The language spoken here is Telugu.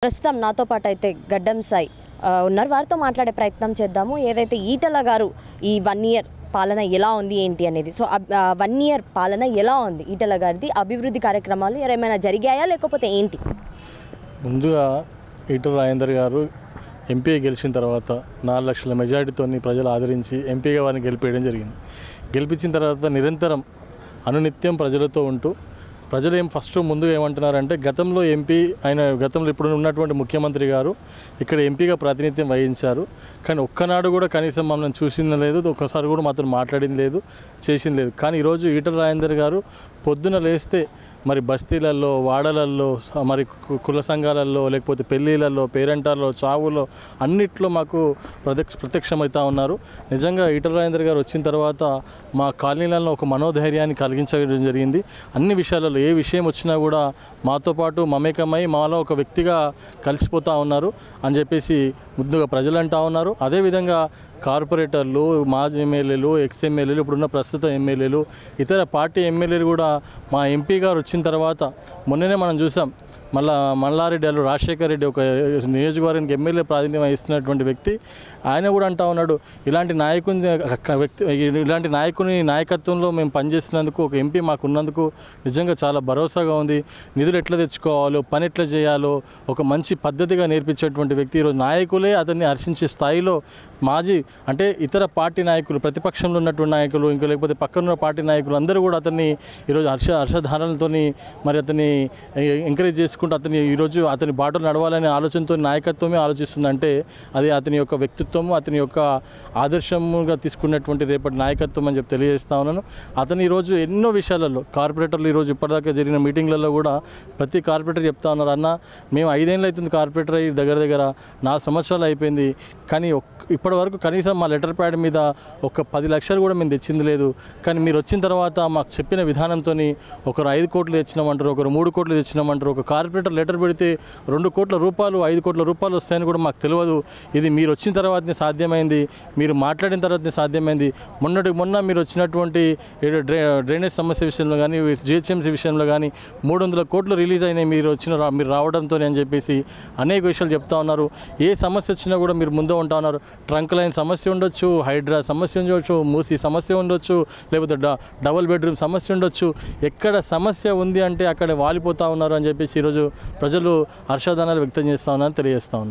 ప్రస్తుతం నాతో పాటు అయితే గడ్డం సాయి ఉన్నారు. వారితో మాట్లాడే ప్రయత్నం చేద్దాము. ఏదైతే ఈటల గారు ఈ 1 ఇయర్ పాలన ఎలా ఉంది ఏంటి అనేది. సో 1 ఇయర్ పాలన ఎలా ఉంది ఈటల గారిది? అభివృద్ధి కార్యక్రమాలు ఏమైనా జరిగాయా లేకపోతే ఏంటి? ముందుగా ఈటల రాజేందర్ గారు ఎంపీ గెలిచిన తర్వాత 4 లక్షల మెజారిటీతో ప్రజలు ఆదరించి ఎంపీగా వారిని గెలిపేయడం జరిగింది. గెలిపించిన తర్వాత నిరంతరం అనునిత్యం ప్రజలతో ఉంటూ ప్రజలు ఫస్ట్ ముందుగా ఏమంటున్నారంటే గతంలో ఎంపీ గతంలో ఇప్పుడు ఉన్నటువంటి ముఖ్యమంత్రి గారు ఇక్కడ ఎంపీగా ప్రాతినిధ్యం వహించారు, కానీ ఒక్కనాడు కూడా కనీసం మమ్మల్ని చూసింది లేదు, ఒక్కసారి కూడా మాతో మాట్లాడింది లేదు, చేసింది లేదు. కానీ ఈరోజు ఈటల రాజేందర్ గారు పొద్దున లేస్తే మరి బస్తీలలో, వాడలల్లో, మరి కుల సంఘాలలో, లేకపోతే పెళ్ళిళ్ళల్లో, పేరెంటాల్లో, చావుల్లో అన్నిట్లో మాకు ప్రత్యక్షమవుతూ ఉన్నారు. నిజంగా ఈటల రాజేందర్ గారు వచ్చిన తర్వాత మా కాలనీలలో ఒక మనోధైర్యాన్ని కలిగించడం జరిగింది. అన్ని విషయాలలో ఏ విషయం వచ్చినా కూడా మాతో పాటు మమేకమై మాలో ఒక వ్యక్తిగా కలిసిపోతూ ఉన్నారు అని చెప్పేసి ముందుగా ప్రజలు అంటూ ఉన్నారు. అదేవిధంగా కార్పొరేటర్లు, మాజీ ఎమ్మెల్యేలు, ఎక్స్ ఎమ్మెల్యేలు, ఇప్పుడున్న ప్రస్తుత ఎమ్మెల్యేలు, ఇతర పార్టీ ఎమ్మెల్యేలు కూడా మా ఎంపీ గారు వచ్చిన తర్వాత మొన్ననే మనం చూసాం, మల్లారెడ్డి అల్లు రాజశేఖర్ రెడ్డి ఒక నియోజకవర్గానికి ఎమ్మెల్యే ప్రాతినిధ్యం వహిస్తున్నటువంటి వ్యక్తి, ఆయన కూడా అంటా ఉన్నాడు ఇలాంటి నాయకుని నాయకత్వంలో మేము పనిచేస్తున్నందుకు, ఒక ఎంపీ మాకు ఉన్నందుకు నిజంగా చాలా భరోసాగా ఉంది. నిధులు ఎట్లా తెచ్చుకోవాలో, పని ఎట్లా చేయాలో ఒక మంచి పద్ధతిగా నేర్పించేటువంటి వ్యక్తి. ఈరోజు నాయకులే అతన్ని హర్షించే స్థాయిలో అంటే ఇతర పార్టీ నాయకులు, ప్రతిపక్షంలో ఉన్నటువంటి నాయకులు, ఇంకా లేకపోతే పక్కనున్న పార్టీ నాయకులు అందరూ కూడా అతన్ని ఈరోజు హర్షధారణలతో మరి అతన్ని ఎంకరేజ్ చేసుకుంటూ ఈరోజు అతని బాటలు నడవాలనే ఆలోచనతో నాయకత్వమే ఆలోచిస్తుందంటే అది అతని యొక్క వ్యక్తిత్వము, అతని యొక్క ఆదర్శముగా తీసుకున్నటువంటి రేపటి నాయకత్వం అని చెప్పి తెలియజేస్తా ఉన్నాను. అతను ఈరోజు ఎన్నో విషయాలలో కార్పొరేటర్లు ఈరోజు ఇప్పటిదాకా జరిగిన మీటింగ్లలో కూడా ప్రతి కార్పొరేటర్ చెప్తా ఉన్నారు, అన్న మేము 5 ఏళ్ళు అవుతుంది కార్పొరేటర్ అయ్యి దగ్గర 4 సంవత్సరాలు అయిపోయింది, కానీ ఇప్పటి వరకు కనీసం మా లెటర్ ప్యాడ్ మీద ఒక 10 లక్షలు కూడా మేము తెచ్చింది లేదు. కానీ మీరు వచ్చిన తర్వాత మాకు చెప్పిన విధానంతో ఒకరు 5 కోట్లు తెచ్చినామంటారు, ఒకరు 3 కోట్లు తెచ్చినామంటారు. ఒక కార్పొరేటర్ లెటర్ పెడితే 2 కోట్ల రూపాయలు 5 కోట్ల రూపాయలు వస్తాయని కూడా మాకు తెలియదు. ఇది మీరు వచ్చిన తర్వాతనే సాధ్యమైంది, మీరు మాట్లాడిన తర్వాతనే సాధ్యమైంది. మొన్న మీరు వచ్చినటువంటి డ్రైనేజ్ సమస్య విషయంలో కానీ, జిహెచ్ఎంసీ విషయంలో కానీ 300 కోట్లు రిలీజ్ అయినాయి మీరు రావడంతో అని చెప్పేసి అనేక విషయాలు చెప్తా ఉన్నారు. ఏ సమస్య వచ్చినా కూడా మీరు ముందే ఉంటా ఉన్నారు. ట్రంక్ లైన్ సమస్య ఉండొచ్చు, హైడ్రా సమస్య ఉండొచ్చు, మూసీ సమస్య ఉండొచ్చు, లేకపోతే డబుల్ బెడ్రూమ్ సమస్య ఉండొచ్చు. ఎక్కడ సమస్య ఉంది అంటే అక్కడ వాలిపోతూ ఉన్నారు అని చెప్పేసి ఈరోజు ప్రజలు హర్షాదానాలు వ్యక్తం చేస్తూ ఉన్నారని తెలియజేస్తూ ఉన్నారు.